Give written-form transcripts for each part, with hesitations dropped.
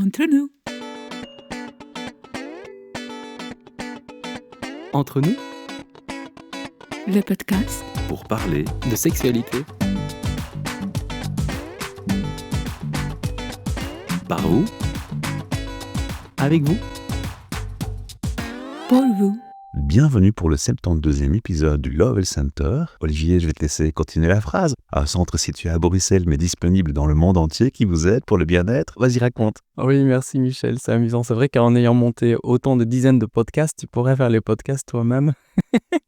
Entre nous. Entre nous, Le podcast pour parler de sexualité. par vous. Avec vous, pour vous. Bienvenue pour le 72e épisode du Love Center. Olivier, je vais te laisser continuer la phrase. Un centre situé à Bruxelles mais disponible dans le monde entier qui vous aide pour le bien-être. Vas-y, raconte. Oui, merci Michel, c'est amusant. C'est vrai qu'en ayant monté autant de dizaines de podcasts, tu pourrais faire les podcasts toi-même.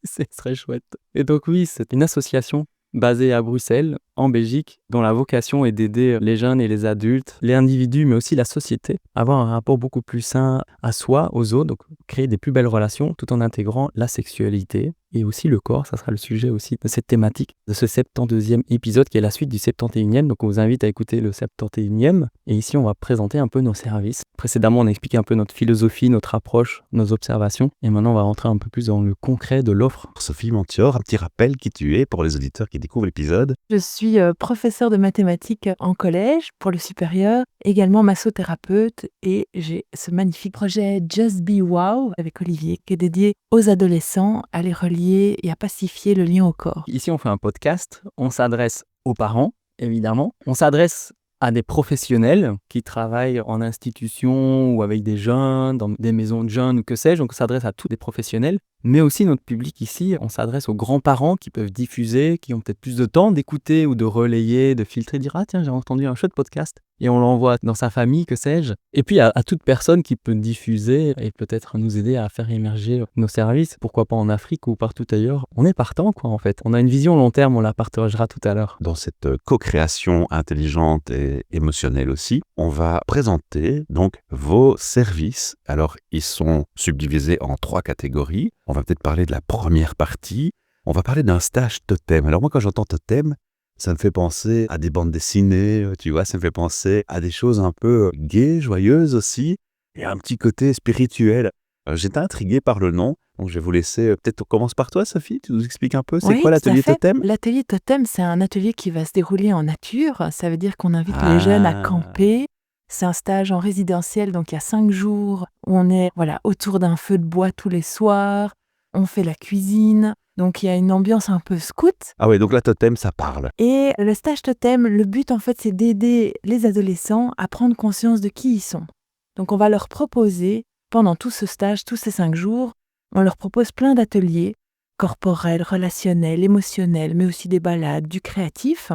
Ce serait chouette. Et donc oui, c'est une association basée à Bruxelles, en Belgique, dont la vocation est d'aider les jeunes et les adultes, les individus, mais aussi la société, à avoir un rapport beaucoup plus sain à soi, aux autres, donc créer des plus belles relations tout en intégrant la sexualité et aussi le corps. Ça sera le sujet aussi de cette thématique, de ce 72e épisode qui est la suite du 71e. Donc on vous invite à écouter le 71e. Et ici, on va présenter un peu nos services. Précédemment, on a expliqué un peu notre philosophie, notre approche, nos observations. Et maintenant, on va rentrer un peu plus dans le concret de l'offre. Sophie Montior, un petit rappel qui tu es pour les auditeurs qui découvrent l'épisode. Je suis professeure de mathématiques en collège pour le supérieur, également massothérapeute, et j'ai ce magnifique projet Just Be Wow avec Olivier qui est dédié aux adolescents à les relier et à pacifier le lien au corps. Ici, on fait un podcast. On s'adresse aux parents, évidemment. On s'adresse à des professionnels qui travaillent en institution ou avec des jeunes, dans des maisons de jeunes ou que sais-je. Donc, on s'adresse à tous des professionnels. Mais aussi, notre public ici, on s'adresse aux grands-parents qui peuvent diffuser, qui ont peut-être plus de temps d'écouter ou de relayer, de filtrer, dire « Ah tiens, j'ai entendu un chouette podcast » et on l'envoie dans sa famille, que sais-je. Et puis, à toute personne qui peut diffuser et peut-être nous aider à faire émerger nos services, pourquoi pas en Afrique ou partout ailleurs. On est partant, quoi, en fait. On a une vision long terme, on la partagera tout à l'heure. Dans cette co-création intelligente et émotionnelle aussi, on va présenter donc vos services. Alors, ils sont subdivisés en 3 catégories. On va peut-être parler de la première partie. On va parler d'un stage totem. Alors moi, quand j'entends totem, ça me fait penser à des bandes dessinées, tu vois, ça me fait penser à des choses un peu gaies, joyeuses aussi, et un petit côté spirituel. J'étais intrigué par le nom, donc je vais vous laisser, peut-être on commence par toi Sophie, tu nous expliques un peu, c'est Oui, quoi tout à l'atelier fait. totem? L'atelier totem, c'est un atelier qui va se dérouler en nature. Ça veut dire qu'on invite les jeunes à camper. C'est un stage en résidentiel, donc il y a 5 jours où on est autour d'un feu de bois tous les soirs. On fait la cuisine, donc il y a une ambiance un peu scout. Ah ouais, donc la totem, ça parle. Et le stage totem, le but en fait, c'est d'aider les adolescents à prendre conscience de qui ils sont. Donc on va leur proposer, pendant tout ce stage, tous ces 5 jours, on leur propose plein d'ateliers, corporels, relationnels, émotionnels, mais aussi des balades, du créatif,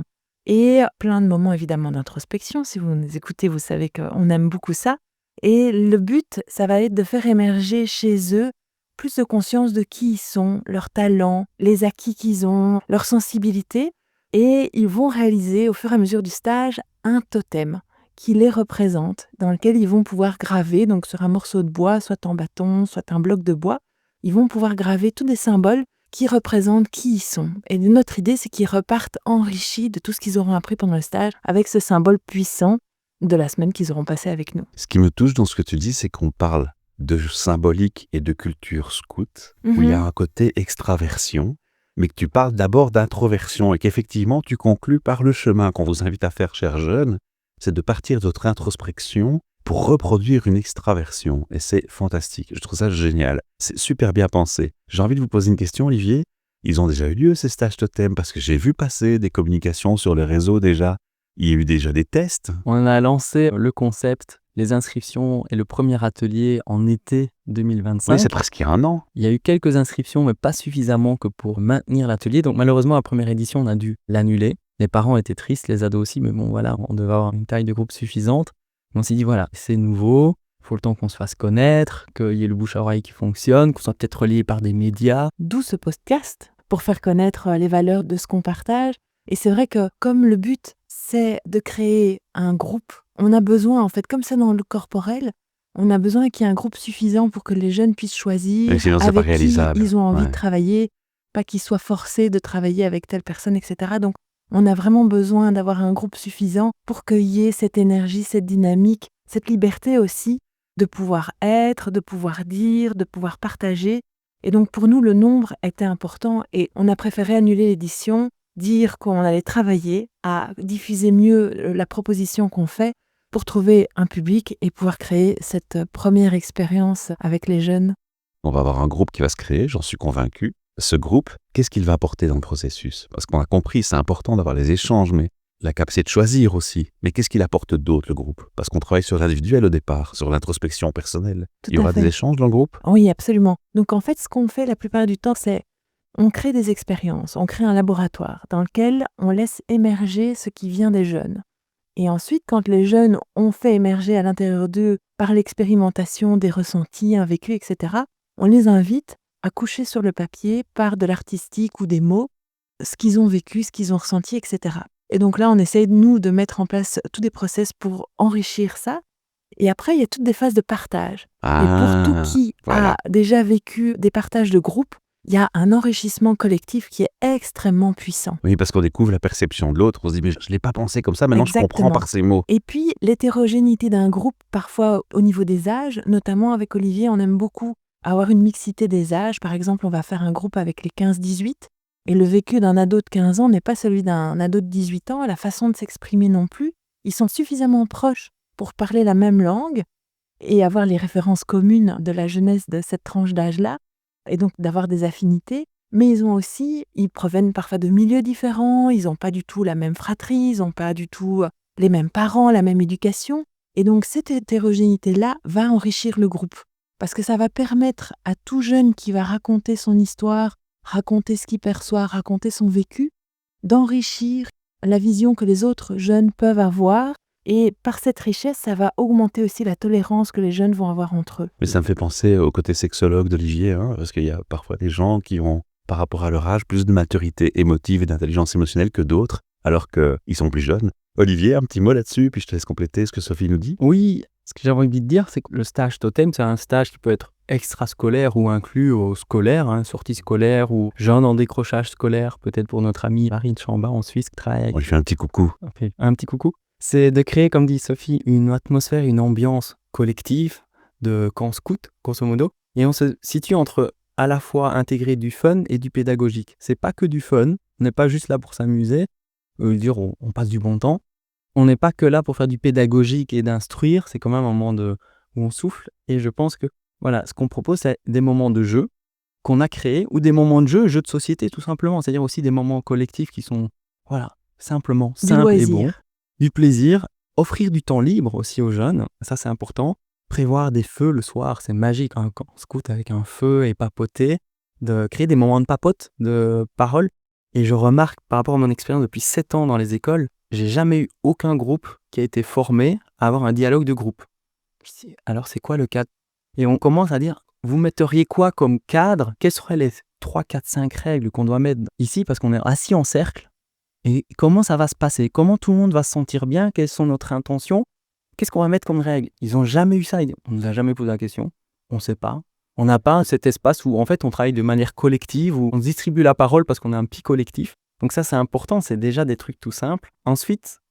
et plein de moments évidemment d'introspection. Si vous nous écoutez, vous savez qu'on aime beaucoup ça. Et le but, ça va être de faire émerger chez eux plus de conscience de qui ils sont, leurs talents, les acquis qu'ils ont, leur sensibilité. Et ils vont réaliser au fur et à mesure du stage un totem qui les représente, dans lequel ils vont pouvoir graver, donc sur un morceau de bois, soit en bâton, soit un bloc de bois, ils vont pouvoir graver tous des symboles qui représentent qui ils sont. Et notre idée, c'est qu'ils repartent enrichis de tout ce qu'ils auront appris pendant le stage avec ce symbole puissant de la semaine qu'ils auront passé avec nous. Ce qui me touche dans ce que tu dis, c'est qu'on parle de symbolique et de culture scout, où il y a un côté extraversion, mais que tu parles d'abord d'introversion et qu'effectivement tu conclus par le chemin qu'on vous invite à faire, chers jeunes, c'est de partir de votre introspection pour reproduire une extraversion. Et c'est fantastique, je trouve ça génial. C'est super bien pensé. J'ai envie de vous poser une question, Olivier. Ils ont déjà eu lieu, ces stages totem, parce que j'ai vu passer des communications sur les réseaux déjà. Il y a eu déjà des tests. On a lancé le concept, les inscriptions et le premier atelier en été 2025. Oui, c'est presque il y a 1 an. Il y a eu quelques inscriptions, mais pas suffisamment que pour maintenir l'atelier. Donc malheureusement, la première édition, on a dû l'annuler. Les parents étaient tristes, les ados aussi, mais bon voilà, on devait avoir une taille de groupe suffisante. On s'est dit voilà, c'est nouveau, il faut le temps qu'on se fasse connaître, qu'il y ait le bouche à oreille qui fonctionne, qu'on soit peut-être relié par des médias. D'où ce podcast, pour faire connaître les valeurs de ce qu'on partage. Et c'est vrai que comme le but, c'est de créer un groupe, on a besoin, en fait, comme ça dans le corporel, on a besoin qu'il y ait un groupe suffisant pour que les jeunes puissent choisir Mais sinon, c'est pas avec qui réalisable. ils ont envie Ouais. de travailler, pas qu'ils soient forcés de travailler avec telle personne, etc. Donc, on a vraiment besoin d'avoir un groupe suffisant pour qu'il y ait cette énergie, cette dynamique, cette liberté aussi de pouvoir être, de pouvoir dire, de pouvoir partager. Et donc, pour nous, le nombre était important et on a préféré annuler l'édition, dire qu'on allait travailler à diffuser mieux la proposition qu'on fait pour trouver un public et pouvoir créer cette première expérience avec les jeunes. On va avoir un groupe qui va se créer, j'en suis convaincu. Ce groupe, qu'est-ce qu'il va apporter dans le processus? Parce qu'on a compris, c'est important d'avoir les échanges, mais la capacité de choisir aussi. Mais qu'est-ce qu'il apporte d'autre, le groupe? Parce qu'on travaille sur l'individuel au départ, sur l'introspection personnelle. Tout Il y aura à fait. des échanges dans le groupe? Oui, absolument. Donc en fait, ce qu'on fait la plupart du temps, c'est on crée des expériences, on crée un laboratoire dans lequel on laisse émerger ce qui vient des jeunes. Et ensuite, quand les jeunes ont fait émerger à l'intérieur d'eux, par l'expérimentation des ressentis, un vécu, etc., on les invite à coucher sur le papier, par de l'artistique ou des mots, ce qu'ils ont vécu, ce qu'ils ont ressenti, etc. Et donc là, on essaye, nous, de mettre en place tous des process pour enrichir ça. Et après, il y a toutes des phases de partage. Et pour tout qui voilà. a déjà vécu des partages de groupe, il y a un enrichissement collectif qui est extrêmement puissant. Oui, parce qu'on découvre la perception de l'autre, on se dit, mais je ne l'ai pas pensé comme ça, maintenant je comprends Exactement. par ces mots. Et puis, l'hétérogénéité d'un groupe, parfois au niveau des âges, notamment avec Olivier, on aime beaucoup avoir une mixité des âges. Par exemple, on va faire un groupe avec les 15-18, et le vécu d'un ado de 15 ans n'est pas celui d'un ado de 18 ans, la façon de s'exprimer non plus. Ils sont suffisamment proches pour parler la même langue et avoir les références communes de la jeunesse de cette tranche d'âge-là, et donc d'avoir des affinités. Mais ils proviennent parfois de milieux différents, ils n'ont pas du tout la même fratrie, ils n'ont pas du tout les mêmes parents, la même éducation. Et donc cette hétérogénéité-là va enrichir le groupe. Parce que ça va permettre à tout jeune qui va raconter son histoire, raconter ce qu'il perçoit, raconter son vécu, d'enrichir la vision que les autres jeunes peuvent avoir. Et par cette richesse, ça va augmenter aussi la tolérance que les jeunes vont avoir entre eux. Mais ça me fait penser au côté sexologue d'Olivier, hein, parce qu'il y a parfois des gens qui ont, par rapport à leur âge, plus de maturité émotive et d'intelligence émotionnelle que d'autres, alors qu'ils sont plus jeunes. Olivier, un petit mot là-dessus, puis je te laisse compléter ce que Sophie nous dit. Oui, ce que j'avais envie de dire, c'est que le stage totem, c'est un stage qui peut être extrascolaire ou inclus au scolaire, sortie scolaire ou jeune en décrochage scolaire, peut-être pour notre amie Marine Chamba en Suisse qui travaille avec... On lui fait un petit coucou. Okay. Un petit coucou. C'est de créer, comme dit Sophie, une atmosphère, une ambiance collective de camp scout, grosso modo. Et on se situe entre à la fois intégrer du fun et du pédagogique. C'est pas que du fun, on n'est pas juste là pour s'amuser, on passe du bon temps. On n'est pas que là pour faire du pédagogique et d'instruire, c'est quand même un moment où on souffle. Et je pense que voilà, ce qu'on propose, c'est des moments de jeu qu'on a créés, ou des moments de jeu de société tout simplement. C'est-à-dire aussi des moments collectifs qui sont, voilà, simplement simples et bons. Du plaisir, offrir du temps libre aussi aux jeunes, ça c'est important. Prévoir des feux le soir, c'est magique, un camp scout avec un feu et papoter, de créer des moments de papote, de parole. Et je remarque, par rapport à mon expérience depuis 7 ans dans les écoles, j'ai jamais eu aucun groupe qui a été formé à avoir un dialogue de groupe. Alors c'est quoi le cadre? Et on commence à dire, vous metteriez quoi comme cadre? Quelles seraient les 3, 4, 5 règles qu'on doit mettre ici? Parce qu'on est assis en cercle. Et comment ça va se passer? Comment tout le monde va se sentir bien? Quelles sont notre intentions? Qu'est-ce qu'on va mettre comme règle? Ils n'ont jamais eu ça. On ne nous a jamais posé la question. On ne sait pas. On n'a pas cet espace où en fait on travaille de manière collective, où on se distribue la parole parce qu'on est un petit collectif. Donc ça c'est important, c'est déjà des trucs tout simples. Ensuite,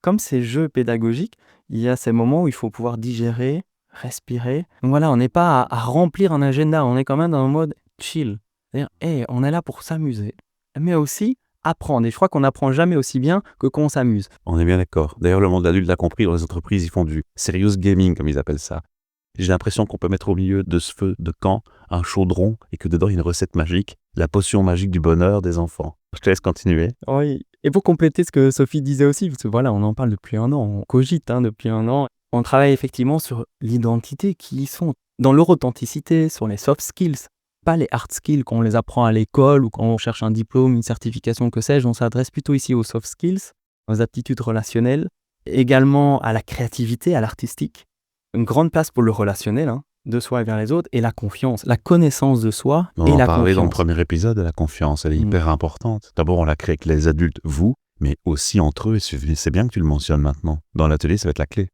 comme ces jeux pédagogiques, il y a ces moments où il faut pouvoir digérer, respirer. Donc voilà, on n'est pas à remplir un agenda, on est quand même dans un mode chill. C'est-à-dire, on est là pour s'amuser, mais aussi apprendre. Et je crois qu'on n'apprend jamais aussi bien que quand on s'amuse. On est bien d'accord. D'ailleurs, le monde adulte l'a compris, dans les entreprises, ils font du serious gaming, comme ils appellent ça. J'ai l'impression qu'on peut mettre au milieu de ce feu de camp un chaudron et que dedans, il y a une recette magique, la potion magique du bonheur des enfants. Je te laisse continuer. Oui. Et pour compléter ce que Sophie disait aussi, parce que voilà, on en parle depuis un an, on cogite depuis un an. On travaille effectivement sur l'identité, qui sont dans leur authenticité, sur les soft skills. Pas les hard skills qu'on les apprend à l'école ou quand on cherche un diplôme, une certification, que sais-je. On s'adresse plutôt ici aux soft skills, aux aptitudes relationnelles, également à la créativité, à l'artistique. Une grande place pour le relationnel, de soi et vers les autres, et la confiance, la connaissance de soi On et en la parlait confiance. dans le premier épisode de la confiance, elle est hyper importante. D'abord, on la crée avec les adultes, vous, mais aussi entre eux, et c'est bien que tu le mentionnes maintenant. Dans l'atelier, ça va être la clé.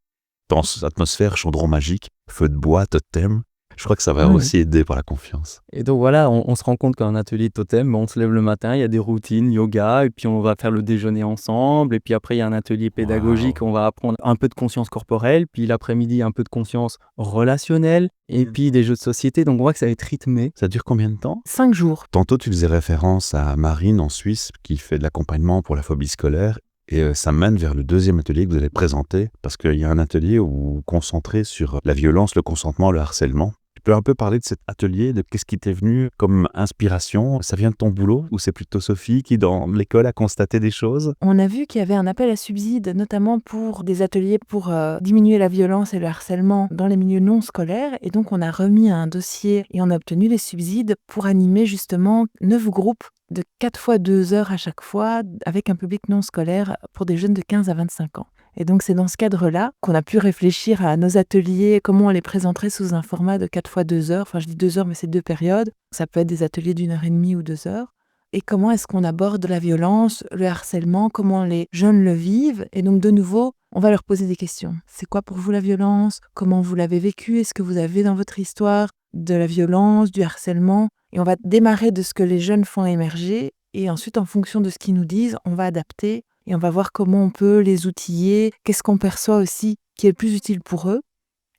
Dans cette atmosphère, chaudron magique, feu de bois, totem, je crois que ça va aussi aider pour la confiance. Et donc voilà, on se rend compte qu'un atelier totem, on se lève le matin, il y a des routines, yoga, et puis on va faire le déjeuner ensemble, et puis après il y a un atelier pédagogique, on va apprendre un peu de conscience corporelle, puis l'après-midi un peu de conscience relationnelle, et puis des jeux de société, donc on voit que ça va être rythmé. Ça dure combien de temps? 5 jours. Tantôt, tu faisais référence à Marine en Suisse, qui fait de l'accompagnement pour la phobie scolaire. Et ça mène vers le deuxième atelier que vous allez présenter, parce qu'il y a un atelier où vous vous concentrez sur la violence, le consentement, le harcèlement. Tu peux un peu parler de cet atelier, de qu'est-ce qui t'est venu comme inspiration? Ça vient de ton boulot ou c'est plutôt Sophie qui, dans l'école, a constaté des choses? On a vu qu'il y avait un appel à subsides, notamment pour des ateliers pour diminuer la violence et le harcèlement dans les milieux non scolaires. Et donc, on a remis un dossier et on a obtenu les subsides pour animer justement 9 groupes de 4 fois 2 heures à chaque fois avec un public non scolaire pour des jeunes de 15 à 25 ans. Et donc, c'est dans ce cadre-là qu'on a pu réfléchir à nos ateliers, comment on les présenterait sous un format de 4 fois 2 heures. Enfin, je dis 2 heures, mais c'est 2 périodes. Ça peut être des ateliers d'1h30 ou 2 heures. Et comment est-ce qu'on aborde la violence, le harcèlement, comment les jeunes le vivent. Et donc, de nouveau, on va leur poser des questions. C'est quoi pour vous la violence? Comment vous l'avez vécu? Est-ce que vous avez dans votre histoire de la violence, du harcèlement? Et on va démarrer de ce que les jeunes font émerger. Et ensuite, en fonction de ce qu'ils nous disent, on va adapter. Et on va voir comment on peut les outiller, qu'est-ce qu'on perçoit aussi qui est le plus utile pour eux.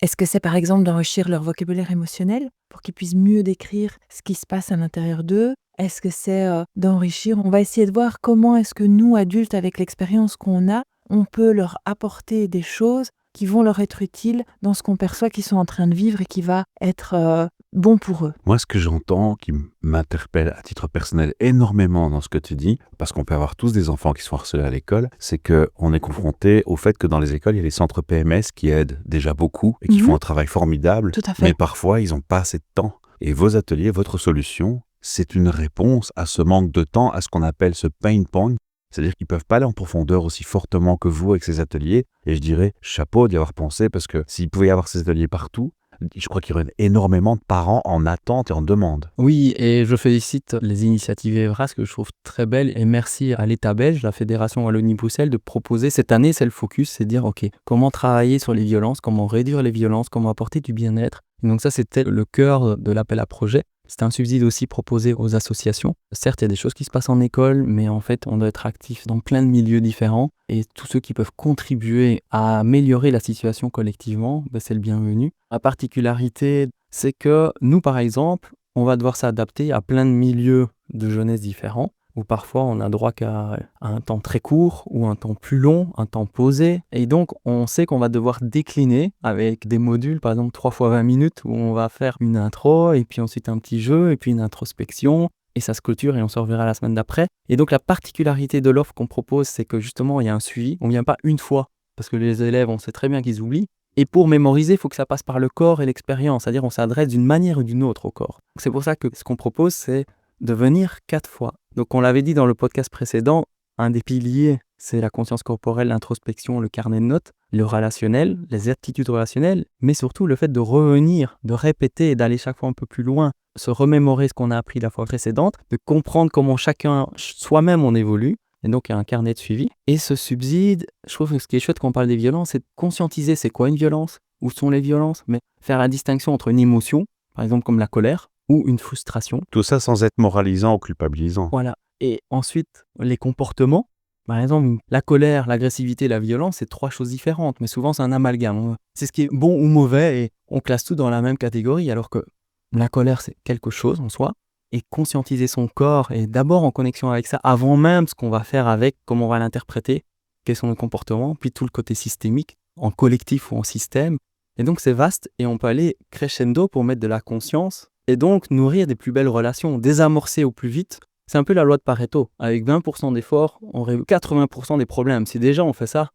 Est-ce que c'est par exemple d'enrichir leur vocabulaire émotionnel pour qu'ils puissent mieux décrire ce qui se passe à l'intérieur d'eux? Est-ce que c'est d'enrichir? On va essayer de voir comment est-ce que nous, adultes, avec l'expérience qu'on a, on peut leur apporter des choses qui vont leur être utiles dans ce qu'on perçoit qu'ils sont en train de vivre et qui va être bon pour eux. Moi, ce que j'entends, qui m'interpelle à titre personnel énormément dans ce que tu dis, parce qu'on peut avoir tous des enfants qui sont harcelés à l'école, c'est qu'on est confronté au fait que dans les écoles, il y a les centres PMS qui aident déjà beaucoup et qui font un travail formidable. Tout à fait. Mais parfois, ils n'ont pas assez de temps. Et vos ateliers, votre solution, c'est une réponse à ce manque de temps, à ce qu'on appelle ce pain point. C'est-à-dire qu'ils ne peuvent pas aller en profondeur aussi fortement que vous avec ces ateliers. Et je dirais, chapeau d'y avoir pensé, parce que s'il pouvait y avoir ces ateliers partout, je crois qu'il y aurait énormément de parents en attente et en demande. Oui, et je félicite les initiatives EVRAS que je trouve très belles et merci à l'État belge, la Fédération Wallonie-Bruxelles, de proposer cette année, c'est le focus, c'est de dire ok, comment travailler sur les violences, comment réduire les violences, comment apporter du bien-être. Et donc ça, c'était le cœur de l'appel à projet. C'est un subside aussi proposé aux associations. Certes, il y a des choses qui se passent en école, mais en fait, on doit être actif dans plein de milieux différents. Et tous ceux qui peuvent contribuer à améliorer la situation collectivement, c'est le bienvenu. La particularité, c'est que nous, par exemple, on va devoir s'adapter à plein de milieux de jeunesse différents, où parfois on a droit qu'à un temps très court ou un temps plus long, un temps posé. Et donc, on sait qu'on va devoir décliner avec des modules, par exemple 3 fois 20 minutes, où on va faire une intro, et puis ensuite un petit jeu, et puis une introspection, et ça se clôture et on se reverra la semaine d'après. Et donc, la particularité de l'offre qu'on propose, c'est que justement, il y a un suivi. On ne vient pas une fois, parce que les élèves, on sait très bien qu'ils oublient. Et pour mémoriser, il faut que ça passe par le corps et l'expérience, c'est-à-dire on s'adresse d'une manière ou d'une autre au corps. C'est pour ça que ce qu'on propose, c'est de venir 4 fois. Donc on l'avait dit dans le podcast précédent, un des piliers, c'est la conscience corporelle, l'introspection, le carnet de notes, le relationnel, les attitudes relationnelles, mais surtout le fait de revenir, de répéter et d'aller chaque fois un peu plus loin, se remémorer ce qu'on a appris la fois précédente, de comprendre comment chacun, soi-même, on évolue. Et donc, il y a un carnet de suivi. Et ce subside, je trouve que ce qui est chouette quand on parle des violences, c'est de conscientiser c'est quoi une violence, où sont les violences, mais faire la distinction entre une émotion, par exemple comme la colère, ou une frustration. Tout ça sans être moralisant ou culpabilisant. Voilà. Et ensuite, les comportements. Par exemple, la colère, l'agressivité, la violence, c'est 3 choses différentes, mais souvent c'est un amalgame. C'est ce qui est bon ou mauvais et on classe tout dans la même catégorie, alors que la colère, c'est quelque chose en soi. Et conscientiser son corps et d'abord en connexion avec ça, avant même ce qu'on va faire avec, comment on va l'interpréter, quels sont nos comportements, puis tout le côté systémique, en collectif ou en système. Et donc c'est vaste et on peut aller crescendo pour mettre de la conscience et donc nourrir des plus belles relations, désamorcer au plus vite. C'est un peu la loi de Pareto. Avec 20% d'efforts, on résout 80% des problèmes. Si déjà on fait ça,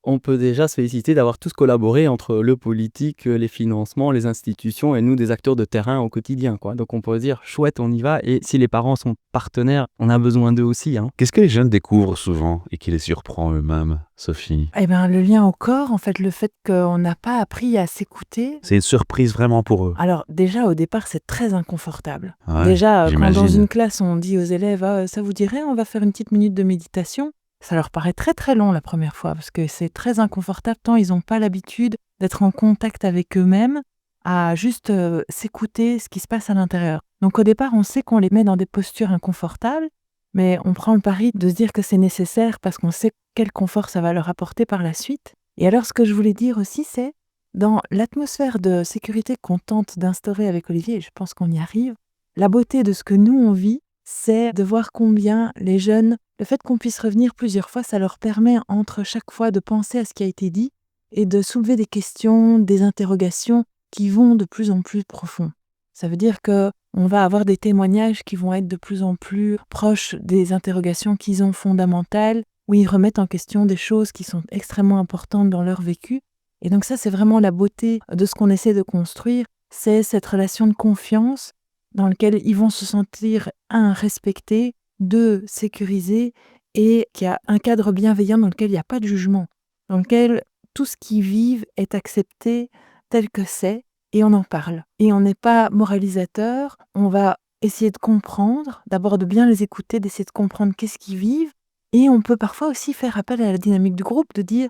on peut déjà se féliciter d'avoir tous collaboré entre le politique, les financements, les institutions et nous des acteurs de terrain au quotidien, quoi. Donc on peut se dire, chouette, on y va. Et si les parents sont partenaires, on a besoin d'eux aussi. Qu'est-ce que les jeunes découvrent souvent et qui les surprend eux-mêmes, Sophie? Eh bien, le lien au corps, en fait, le fait qu'on n'a pas appris à s'écouter. C'est une surprise vraiment pour eux. Alors déjà, au départ, c'est très inconfortable. Ouais, Déjà, quand j'imagine. dans une classe, on dit aux élèves, ah, ça vous dirait, on va faire une petite minute de méditation. Ça leur paraît très très long la première fois parce que c'est très inconfortable tant ils n'ont pas l'habitude d'être en contact avec eux-mêmes, à juste s'écouter ce qui se passe à l'intérieur. Donc au départ, on sait qu'on les met dans des postures inconfortables, mais on prend le pari de se dire que c'est nécessaire parce qu'on sait quel confort ça va leur apporter par la suite. Et alors ce que je voulais dire aussi, c'est dans l'atmosphère de sécurité qu'on tente d'instaurer avec Olivier, et je pense qu'on y arrive, la beauté de ce que nous on vit, c'est de voir combien les jeunes, le fait qu'on puisse revenir plusieurs fois, ça leur permet entre chaque fois de penser à ce qui a été dit et de soulever des questions, des interrogations qui vont de plus en plus profond. Ça veut dire qu'on va avoir des témoignages qui vont être de plus en plus proches des interrogations qu'ils ont fondamentales, où ils remettent en question des choses qui sont extrêmement importantes dans leur vécu. Et donc ça, c'est vraiment la beauté de ce qu'on essaie de construire, c'est cette relation de confiance dans laquelle ils vont se sentir, 1, respectés, 2, sécurisés, et qu'il y a un cadre bienveillant dans lequel il n'y a pas de jugement, dans lequel tout ce qu'ils vivent est accepté tel que c'est, et on en parle. Et on n'est pas moralisateur, on va essayer de comprendre, d'abord de bien les écouter, d'essayer de comprendre qu'est-ce qu'ils vivent, et on peut parfois aussi faire appel à la dynamique du groupe, de dire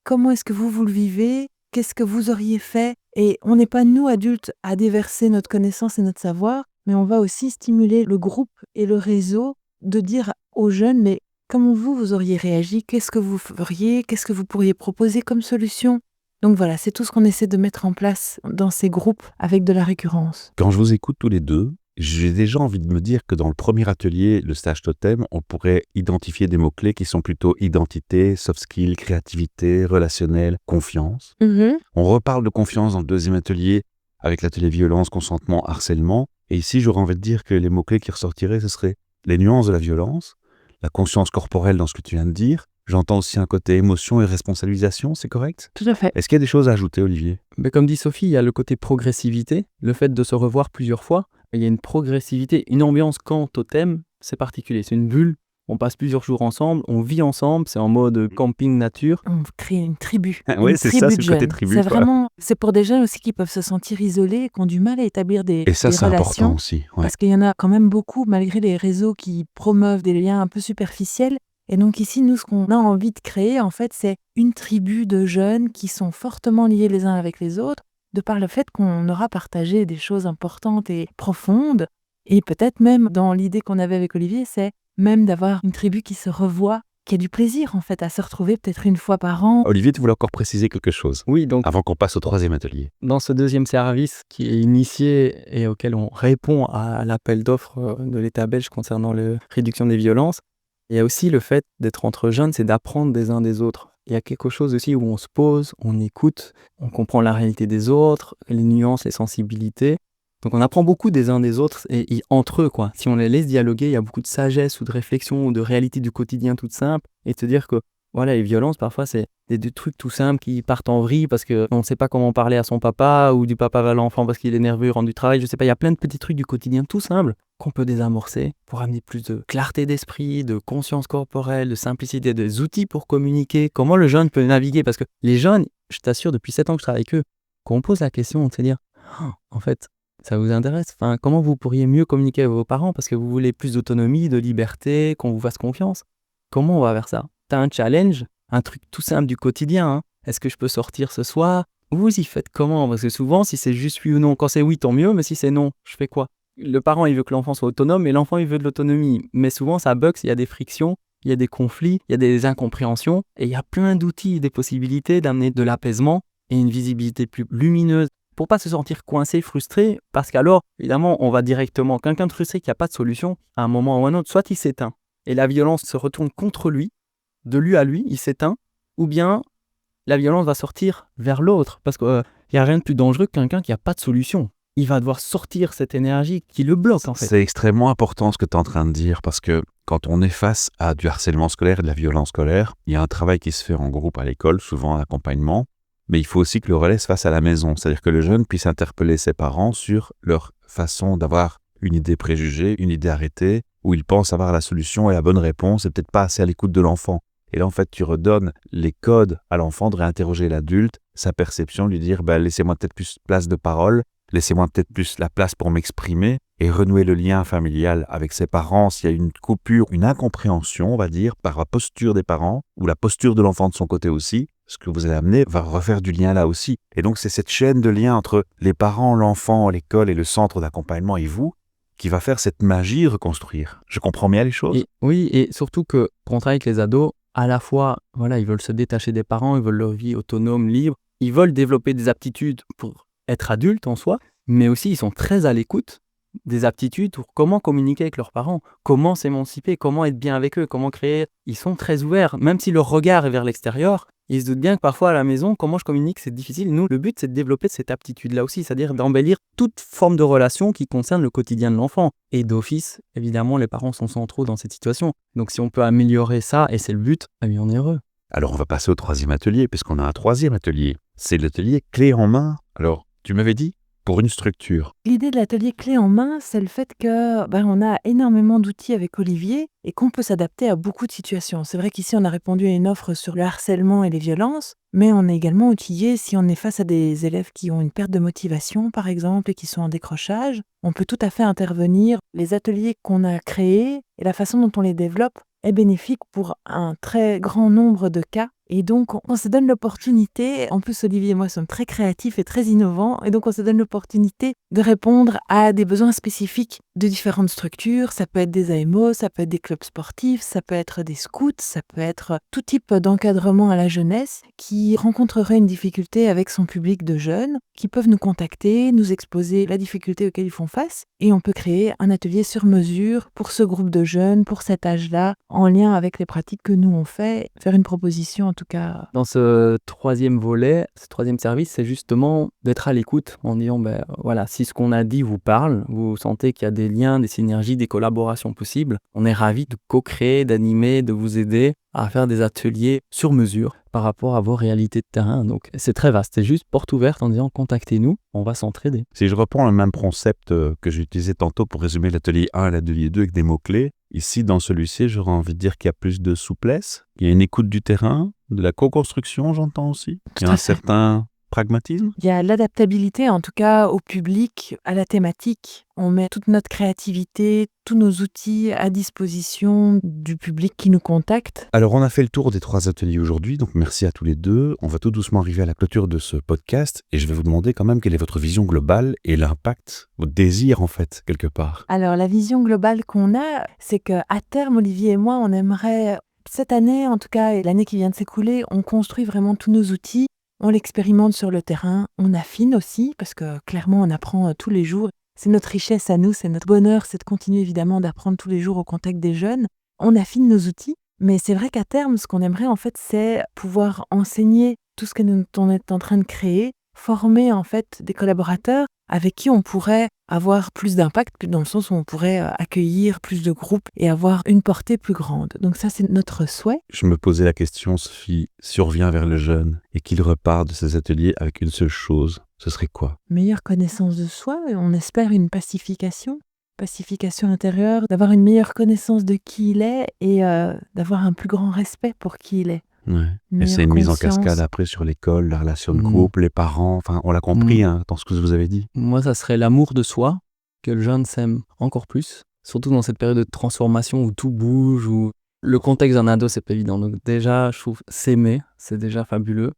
comment est-ce que vous le vivez, qu'est-ce que vous auriez fait, et on n'est pas nous adultes à déverser notre connaissance et notre savoir, mais on va aussi stimuler le groupe et le réseau de dire aux jeunes, mais comment vous auriez réagi, qu'est-ce que vous feriez, qu'est-ce que vous pourriez proposer comme solution. Donc voilà, c'est tout ce qu'on essaie de mettre en place dans ces groupes avec de la récurrence. Quand je vous écoute tous les deux, j'ai déjà envie de me dire que dans le premier atelier, le stage totem, on pourrait identifier des mots-clés qui sont plutôt identité, soft skills, créativité, relationnel, confiance. On reparle de confiance dans le deuxième atelier avec l'atelier violence, consentement, harcèlement. Et ici, j'aurais envie de dire que les mots-clés qui ressortiraient, ce seraient les nuances de la violence, la conscience corporelle dans ce que tu viens de dire. J'entends aussi un côté émotion et responsabilisation, c'est correct ? Tout à fait. Est-ce qu'il y a des choses à ajouter, Olivier ? Mais comme dit Sophie, il y a le côté progressivité, le fait de se revoir plusieurs fois. Il y a une progressivité, une ambiance quand totem, c'est particulier, c'est une bulle. On passe plusieurs jours ensemble, on vit ensemble, c'est en mode camping nature. On crée une tribu. Oui, une c'est tribu ça, de c'est le côté jeunes. tribu. C'est vraiment, c'est pour des jeunes aussi qui peuvent se sentir isolés et qui ont du mal à établir des Et ça, des c'est relations. important aussi. Ouais. Parce qu'il y en a quand même beaucoup, malgré les réseaux qui promeuvent des liens un peu superficiels. Et donc ici, nous, ce qu'on a envie de créer, en fait, c'est une tribu de jeunes qui sont fortement liés les uns avec les autres, de par le fait qu'on aura partagé des choses importantes et profondes. Et peut-être même, dans l'idée qu'on avait avec Olivier, c'est même d'avoir une tribu qui se revoit, qui a du plaisir, en fait, à se retrouver peut-être une fois par an. Olivier, tu voulais encore préciser quelque chose Oui, donc avant qu'on passe au troisième atelier. dans ce deuxième service qui est initié et auquel on répond à l'appel d'offres de l'État belge concernant la réduction des violences, il y a aussi le fait d'être entre jeunes, c'est d'apprendre des uns des autres. Il y a quelque chose aussi où on se pose, on écoute, on comprend la réalité des autres, les nuances, les sensibilités. Donc on apprend beaucoup des uns des autres et entre eux, quoi. Si on les laisse dialoguer, il y a beaucoup de sagesse ou de réflexion ou de réalité du quotidien toute simple. Et te dire que voilà, les violences, parfois, c'est des trucs tout simples qui partent en vrille parce qu'on ne sait pas comment parler à son papa ou du papa à l'enfant parce qu'il est nerveux, rentre du travail. Je sais pas, il y a plein de petits trucs du quotidien tout simples qu'on peut désamorcer pour amener plus de clarté d'esprit, de conscience corporelle, de simplicité, des outils pour communiquer. Comment le jeune peut naviguer ? Parce que les jeunes, je t'assure, depuis 7 ans que je travaille avec eux, quand on pose la question, on se dire, en fait, ça vous intéresse ? Enfin, comment vous pourriez mieux communiquer avec vos parents parce que vous voulez plus d'autonomie, de liberté, qu'on vous fasse confiance ? Comment on va vers ça ? T'as un challenge, un truc tout simple du quotidien. Hein. Est-ce que je peux sortir ce soir ? Vous y faites comment ? Parce que souvent, si c'est juste oui ou non, quand c'est oui, tant mieux, mais si c'est non, je fais quoi ? Le parent, il veut que l'enfant soit autonome et l'enfant, il veut de l'autonomie. Mais souvent, ça bug, il y a des frictions, il y a des conflits, il y a des incompréhensions. Et il y a plein d'outils, des possibilités d'amener de l'apaisement et une visibilité plus lumineuse pour pas se sentir coincé, frustré. Parce qu'alors, évidemment, on va directement, quelqu'un de frustré qui n'a pas de solution, à un moment ou à un autre, soit il s'éteint. Et la violence se retourne contre lui, de lui à lui, il s'éteint, ou bien la violence va sortir vers l'autre, parce qu'il n'y a rien de plus dangereux que quelqu'un qui n'a pas de solution. Il va devoir sortir cette énergie qui le bloque, en fait. C'est extrêmement important ce que tu es en train de dire, parce que quand on est face à du harcèlement scolaire et de la violence scolaire, il y a un travail qui se fait en groupe à l'école, souvent en accompagnement, mais il faut aussi que le relais se fasse à la maison, c'est-à-dire que le jeune puisse interpeller ses parents sur leur façon d'avoir une idée préjugée, une idée arrêtée, où ils pensent avoir la solution et la bonne réponse, et peut-être pas assez à l'écoute de l'enfant. Et là, en fait, tu redonnes les codes à l'enfant de réinterroger l'adulte, sa perception, lui dire laissez-moi peut-être plus place de parole, laissez-moi peut-être plus la place pour m'exprimer, et renouer le lien familial avec ses parents s'il y a une coupure, une incompréhension, on va dire, par la posture des parents, ou la posture de l'enfant de son côté aussi. Ce que vous allez amener va refaire du lien là aussi. Et donc, c'est cette chaîne de lien entre les parents, l'enfant, l'école et le centre d'accompagnement et vous, qui va faire cette magie reconstruire. Je comprends bien les choses. Oui, et surtout que quand on travaille avec les ados, à la fois, voilà, ils veulent se détacher des parents, ils veulent leur vie autonome, libre, ils veulent développer des aptitudes pour être adultes en soi, mais aussi ils sont très à l'écoute des aptitudes pour comment communiquer avec leurs parents, comment s'émanciper, comment être bien avec eux, comment créer. Ils sont très ouverts, même si leur regard est vers l'extérieur. Ils se doutent bien que parfois à la maison, comment je communique, c'est difficile. Nous, le but, c'est de développer cette aptitude-là aussi, c'est-à-dire d'embellir toute forme de relation qui concerne le quotidien de l'enfant. Et d'office, évidemment, les parents sont centraux dans cette situation. Donc si on peut améliorer ça, et c'est le but, eh bien, on est heureux. Alors, on va passer au 3e atelier, puisqu'on a un 3e atelier. C'est l'atelier clé en main. Alors, tu m'avais dit pour une structure. L'idée de l'atelier clé en main, c'est le fait que on a énormément d'outils avec Olivier et qu'on peut s'adapter à beaucoup de situations. C'est vrai qu'ici, on a répondu à une offre sur le harcèlement et les violences, mais on est également outillé si on est face à des élèves qui ont une perte de motivation, par exemple, et qui sont en décrochage. On peut tout à fait intervenir. Les ateliers qu'on a créés et la façon dont on les développe est bénéfique pour un très grand nombre de cas. Et donc, on se donne l'opportunité, en plus Olivier et moi sommes très créatifs et très innovants, et donc on se donne l'opportunité de répondre à des besoins spécifiques de différentes structures. Ça peut être des AMO, ça peut être des clubs sportifs, ça peut être des scouts, ça peut être tout type d'encadrement à la jeunesse qui rencontrerait une difficulté avec son public de jeunes, qui peuvent nous contacter, nous exposer la difficulté auxquelles ils font face, et on peut créer un atelier sur mesure pour ce groupe de jeunes, pour cet âge-là, en lien avec les pratiques que nous on fait, faire une proposition en tout cas. Dans ce 3e volet, ce 3e service, c'est justement d'être à l'écoute en disant, voilà, si ce qu'on a dit vous parle, vous sentez qu'il y a des liens, des synergies, des collaborations possibles, on est ravis de co-créer, d'animer, de vous aider à faire des ateliers sur mesure par rapport à vos réalités de terrain. Donc c'est très vaste, c'est juste porte ouverte en disant contactez-nous, on va s'entraider. Si je reprends le même concept que j'ai utilisé tantôt pour résumer l'atelier 1 et l'atelier 2 avec des mots-clés, ici dans celui-ci, j'aurais envie de dire qu'il y a plus de souplesse, il y a une écoute du terrain, de la co-construction, j'entends aussi, il y a un certain pragmatisme. Il y a l'adaptabilité, en tout cas au public, à la thématique. On met toute notre créativité, tous nos outils à disposition du public qui nous contacte. Alors, on a fait le tour des 3 ateliers aujourd'hui, donc merci à tous les deux. On va tout doucement arriver à la clôture de ce podcast et je vais vous demander quand même quelle est votre vision globale et l'impact, votre désir en fait, quelque part. Alors, la vision globale qu'on a, c'est qu'à terme, Olivier et moi, on aimerait, cette année en tout cas, et l'année qui vient de s'écouler, on construit vraiment tous nos outils. On l'expérimente sur le terrain, on affine aussi, parce que clairement on apprend tous les jours. C'est notre richesse à nous, c'est notre bonheur, c'est de continuer évidemment d'apprendre tous les jours au contact des jeunes. On affine nos outils, mais c'est vrai qu'à terme, ce qu'on aimerait en fait, c'est pouvoir enseigner tout ce que on est en train de créer, former en fait des collaborateurs avec qui on pourrait avoir plus d'impact, dans le sens où on pourrait accueillir plus de groupes et avoir une portée plus grande. Donc ça, c'est notre souhait. Je me posais la question, Sophie, si on revient vers le jeune et qu'il repart de ces ateliers avec une seule chose, ce serait quoi ? Meilleure connaissance de soi, et on espère une pacification intérieure, d'avoir une meilleure connaissance de qui il est et d'avoir un plus grand respect pour qui il est. Ouais. Et c'est une mise en cascade après sur l'école, la relation de groupe, les parents, enfin on l'a compris dans ce que vous avez dit. Moi, ça serait l'amour de soi, que le jeune s'aime encore plus, surtout dans cette période de transformation où tout bouge, où le contexte d'un ado, c'est pas évident. Donc déjà, je trouve s'aimer, c'est déjà fabuleux.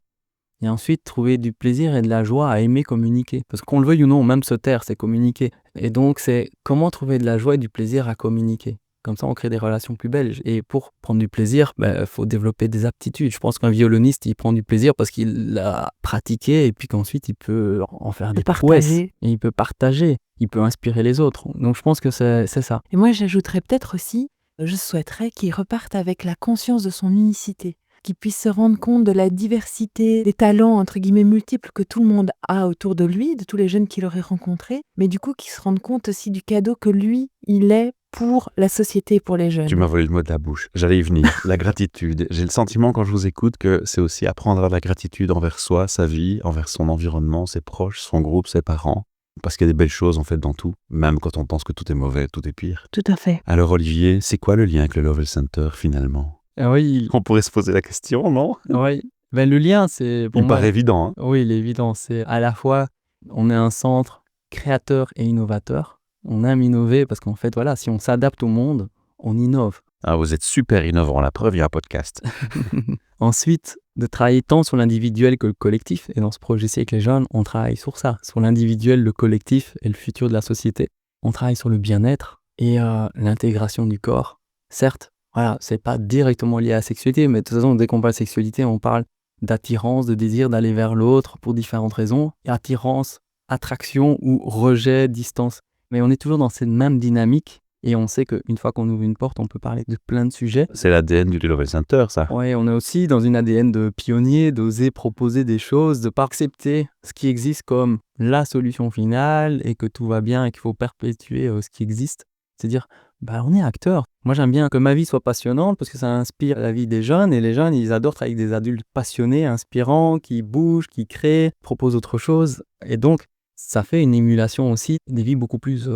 Et ensuite, trouver du plaisir et de la joie à aimer communiquer. Parce qu'on le veuille ou non, même se taire, c'est communiquer. Et donc, c'est comment trouver de la joie et du plaisir à communiquer. Comme ça, on crée des relations plus belles. Et pour prendre du plaisir, faut développer des aptitudes. Je pense qu'un violoniste, il prend du plaisir parce qu'il l'a pratiqué et puis qu'ensuite, il peut en faire des prouesses. Et il peut partager, il peut inspirer les autres. Donc, je pense que c'est ça. Et moi, j'ajouterais peut-être aussi, je souhaiterais qu'il reparte avec la conscience de son unicité, qu'il puisse se rendre compte de la diversité des talents, entre guillemets, multiples que tout le monde a autour de lui, de tous les jeunes qu'il aurait rencontrés, mais du coup, qu'il se rende compte aussi du cadeau que lui, il est pour la société et pour les jeunes. Tu m'as volé le mot de la bouche. J'allais y venir. La gratitude. J'ai le sentiment quand je vous écoute que c'est aussi apprendre à la gratitude envers soi, sa vie, envers son environnement, ses proches, son groupe, ses parents. Parce qu'il y a des belles choses en fait dans tout, même quand on pense que tout est mauvais, tout est pire. Tout à fait. Alors Olivier, c'est quoi le lien avec le Lovell Center finalement ? Oui. On pourrait se poser la question, non ? Oui. Le lien, c'est pour moi... Il paraît évident. Hein ? Oui, il est évident. C'est à la fois, on est un centre créateur et innovateur. On aime innover parce qu'en fait, voilà, si on s'adapte au monde, on innove. Ah, vous êtes super innovant, la preuve, il y a un podcast. Ensuite, de travailler tant sur l'individuel que le collectif. Et dans ce projet-ci avec les jeunes, on travaille sur ça, sur l'individuel, le collectif et le futur de la société. On travaille sur le bien-être et l'intégration du corps. Certes, voilà, c'est pas directement lié à la sexualité, mais de toute façon, dès qu'on parle de sexualité, on parle d'attirance, de désir d'aller vers l'autre pour différentes raisons. Et attirance, attraction ou rejet, distance. Mais on est toujours dans cette même dynamique et on sait qu'une fois qu'on ouvre une porte, on peut parler de plein de sujets. C'est l'ADN du Lovell Center, ça. Ouais, on est aussi dans une ADN de pionnier, d'oser proposer des choses, de pas accepter ce qui existe comme la solution finale et que tout va bien et qu'il faut perpétuer ce qui existe. C'est dire, on est acteur. Moi, j'aime bien que ma vie soit passionnante parce que ça inspire la vie des jeunes et les jeunes, ils adorent travailler avec des adultes passionnés, inspirants, qui bougent, qui créent, proposent autre chose. Et donc, ça fait une émulation aussi des vies beaucoup plus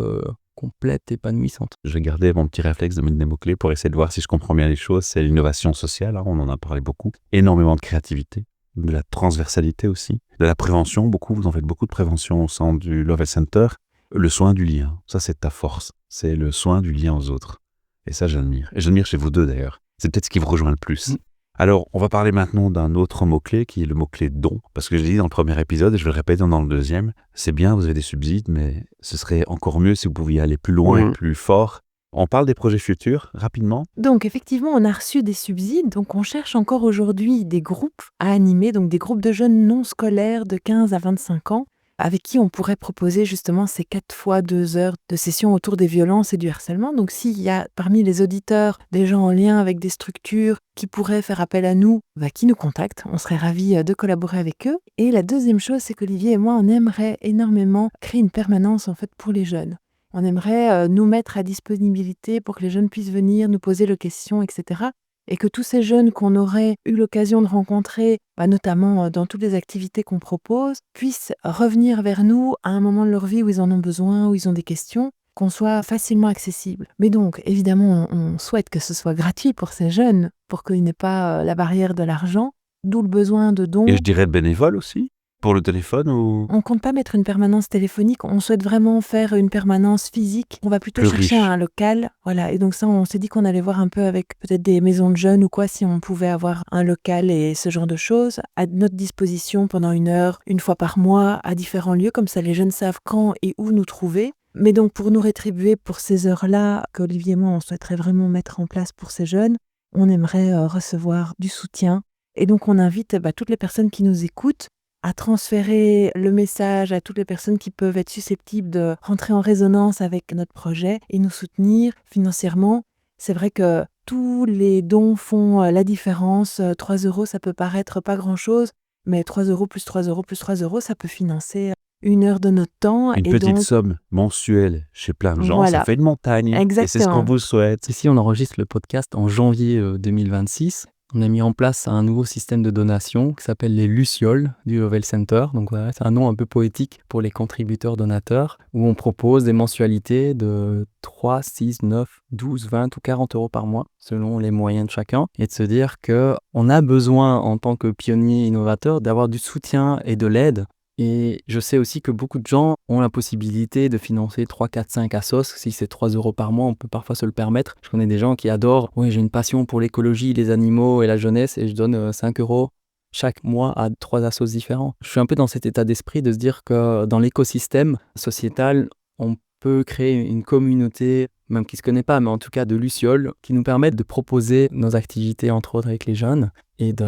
complètes, épanouissantes. Je vais garder mon petit réflexe de mettre des mots-clés pour essayer de voir si je comprends bien les choses. C'est l'innovation sociale, on en a parlé beaucoup. Énormément de créativité, de la transversalité aussi, de la prévention. Vous en faites beaucoup de prévention au sein du Lovell Center. Le soin du lien, ça c'est ta force. C'est le soin du lien aux autres. Et ça, j'admire. Et j'admire chez vous deux d'ailleurs. C'est peut-être ce qui vous rejoint le plus. Alors, on va parler maintenant d'un autre mot-clé qui est le mot-clé don. Parce que je l'ai dit dans le premier épisode et je vais le répéter dans le deuxième. C'est bien, vous avez des subsides, mais ce serait encore mieux si vous pouviez aller plus loin et plus fort. On parle des projets futurs, rapidement. Donc effectivement, on a reçu des subsides, donc on cherche encore aujourd'hui des groupes à animer, donc des groupes de jeunes non scolaires de 15 à 25 ans, avec qui on pourrait proposer justement ces 4 fois 2 heures de sessions autour des violences et du harcèlement. Donc s'il y a parmi les auditeurs des gens en lien avec des structures qui pourraient faire appel à nous, qui nous contactent, on serait ravis de collaborer avec eux. Et la deuxième chose, c'est qu'Olivier et moi, on aimerait énormément créer une permanence en fait pour les jeunes. On aimerait nous mettre à disponibilité pour que les jeunes puissent venir nous poser leurs questions, etc. Et que tous ces jeunes qu'on aurait eu l'occasion de rencontrer, notamment dans toutes les activités qu'on propose, puissent revenir vers nous à un moment de leur vie où ils en ont besoin, où ils ont des questions, qu'on soit facilement accessible. Mais donc, évidemment, on souhaite que ce soit gratuit pour ces jeunes, pour qu'il n'y ait pas la barrière de l'argent, d'où le besoin de dons. Et je dirais bénévole aussi, pour le téléphone ou... On compte pas mettre une permanence téléphonique, on souhaite vraiment faire une permanence physique. On va plutôt Plus chercher riche. un local, voilà. Et donc ça, on s'est dit qu'on allait voir un peu avec peut-être des maisons de jeunes ou quoi, si on pouvait avoir un local et ce genre de choses à notre disposition pendant 1 heure, 1 fois par mois, à différents lieux, comme ça les jeunes savent quand et où nous trouver. Mais donc pour nous rétribuer pour ces heures-là, qu'Olivier et moi, on souhaiterait vraiment mettre en place pour ces jeunes, on aimerait recevoir du soutien. Et donc on invite toutes les personnes qui nous écoutent à transférer le message à toutes les personnes qui peuvent être susceptibles de rentrer en résonance avec notre projet et nous soutenir financièrement. C'est vrai que tous les dons font la différence. 3 €, ça peut paraître pas grand-chose, mais 3 € plus 3 € plus 3 €, ça peut financer 1 heure de notre temps. Une et petite donc, somme mensuelle chez plein de gens, Voilà. ça fait une montagne. Et c'est ce Exactement. qu'on vous souhaite. Ici, on enregistre le podcast en janvier 2026. On a mis en place un nouveau système de donation qui s'appelle les Lucioles du Lovell Center. Donc voilà, c'est un nom un peu poétique pour les contributeurs donateurs, où on propose des mensualités de 3, 6, 9, 12, 20 ou 40 € par mois, selon les moyens de chacun, et de se dire qu'on a besoin, en tant que pionnier innovateur, d'avoir du soutien et de l'aide. Et je sais aussi que beaucoup de gens ont la possibilité de financer 3, 4, 5 assos. Si c'est 3 € par mois, on peut parfois se le permettre. Je connais des gens qui adorent, j'ai une passion pour l'écologie, les animaux et la jeunesse, et je donne 5 € chaque mois à 3 assos différents. Je suis un peu dans cet état d'esprit de se dire que dans l'écosystème sociétal, on peut créer une communauté, même qui ne se connaît pas, mais en tout cas de lucioles, qui nous permettent de proposer nos activités, entre autres avec les jeunes, et de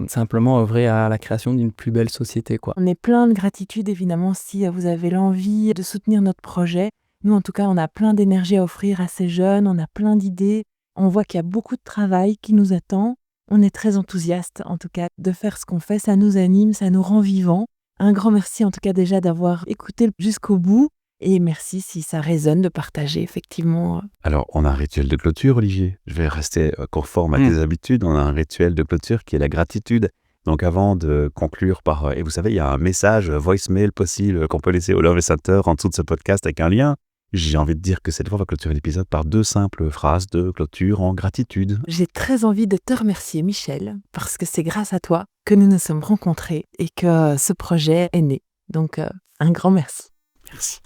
simplement œuvrer à la création d'une plus belle société, quoi. On est plein de gratitude, évidemment, si vous avez l'envie de soutenir notre projet. Nous, en tout cas, on a plein d'énergie à offrir à ces jeunes, on a plein d'idées. On voit qu'il y a beaucoup de travail qui nous attend. On est très enthousiaste, en tout cas, de faire ce qu'on fait. Ça nous anime, ça nous rend vivants. Un grand merci, en tout cas, déjà d'avoir écouté jusqu'au bout. Et merci si ça résonne de partager, effectivement. Alors, on a un rituel de clôture, Olivier. Je vais rester conforme à tes habitudes. On a un rituel de clôture qui est la gratitude. Donc, avant de conclure par... Et vous savez, il y a un message voicemail possible qu'on peut laisser au Lovell Center en dessous de ce podcast avec un lien. J'ai envie de dire que cette fois, on va clôturer l'épisode par 2 simples phrases de clôture en gratitude. J'ai très envie de te remercier, Michel, parce que c'est grâce à toi que nous nous sommes rencontrés et que ce projet est né. Donc, un grand merci. Merci.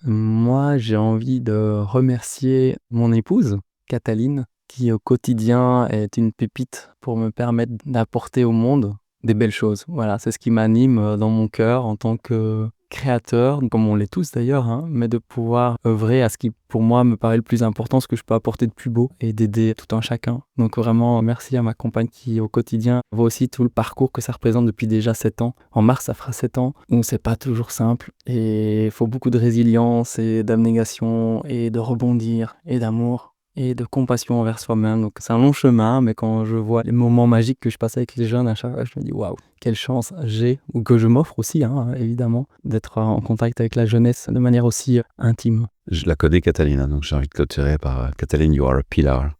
Moi, j'ai envie de remercier mon épouse, Cataline, qui au quotidien est une pépite pour me permettre d'apporter au monde des belles choses. Voilà, c'est ce qui m'anime dans mon cœur en tant que créateur, comme on l'est tous d'ailleurs, hein, mais de pouvoir œuvrer à ce qui pour moi me paraît le plus important, ce que je peux apporter de plus beau et d'aider tout un chacun. Donc vraiment merci à ma compagne qui au quotidien voit aussi tout le parcours que ça représente depuis déjà 7 ans. En mars ça fera 7 ans, où c'est pas toujours simple et il faut beaucoup de résilience et d'abnégation et de rebondir et d'amour et de compassion envers soi-même. Donc c'est un long chemin, mais quand je vois les moments magiques que je passe avec les jeunes à chaque fois, je me dis waouh, quelle chance j'ai, ou que je m'offre aussi, hein, évidemment, d'être en contact avec la jeunesse de manière aussi intime. Je la connais, Catalina, donc j'ai envie de clôturer par Cataline, you are a pillar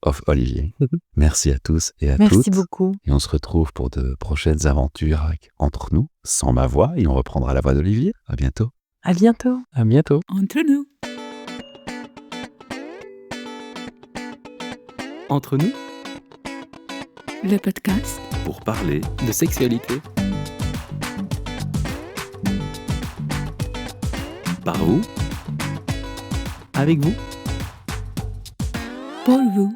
of Olivier. Merci à tous et à toutes. Merci beaucoup. Et on se retrouve pour de prochaines aventures entre nous, sans ma voix, et on reprendra la voix d'Olivier. À bientôt. À bientôt. À bientôt. Entre nous. Entre nous, Le podcast Pour parler de sexualité. par où? Avec vous. pour vous.